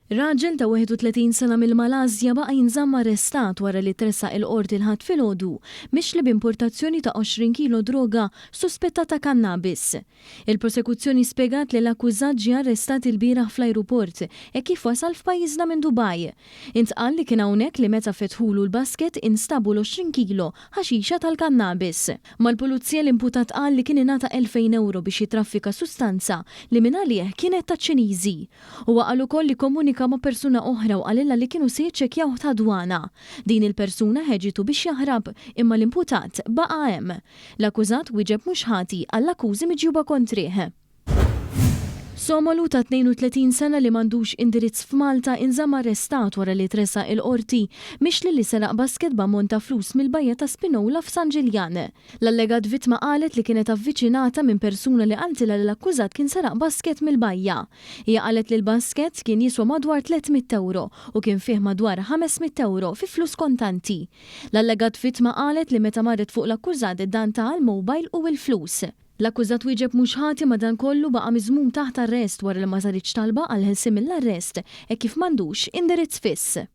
Raġel ta' 31 sena mill-Malazja baqa' jinżamm arrestat wara li tressaq il-qorti l-ħadd filgħodu mixli b'importazzjoni ta' 20 kilo droga suspettata kannabis. Il-prosekuzzjoni spjegat li l-akkużat ġie arrestat il-bieraħ fl-ajruport e kif wasal f'pajjiżna minn Dubai. Intqal li kien hawnhekk li meta fetħulu l-basket instabu l-20 kilo ħaxixa tal-kannabis. Mal-pulizija l-imputat qal li kien ingħata 2000 euro biex jitraffika sustanza li minn għalih kienet ta' Ċiniżi. Huwa qal ukoll li komunika ma' persuna oħra u qalilha li kienu se jiċċekkjaw ta' dwana. Din il-persuna ħeġitu biex jaħrab imma l-imputat baqa' hemm. L-akkużat wieġeb mhux ħati għall-akkużi miġjuba kontrih. Somolu ta' 32 sena li m'għandux indirizz f'Malta inżamm arrestat wara li tressaq il-qorti mixli li seraq basket b'ammont ta' flus mill-bajja ta' Spinola f'San Ġiljan. L-allegat vittma qalet li kienet avviċinata minn persuna li qaltilha li l-akkużat kien seraq basket mill-bajja. Hija qalet li l-basket kien jiswa madwar 300 euro u kien fih madwar 500 euro fi flus kontanti. L-allegat vittma qalet li meta marret fuq l-akkużat iddanta għall-mobile u l-flus. L-akkużat wieġeb mhux ħati madankollu baqa' miżmum taħt arrest wara li ma saritx talba għal ħelsien mill-arrest e kif m'għandux indirizz fiss.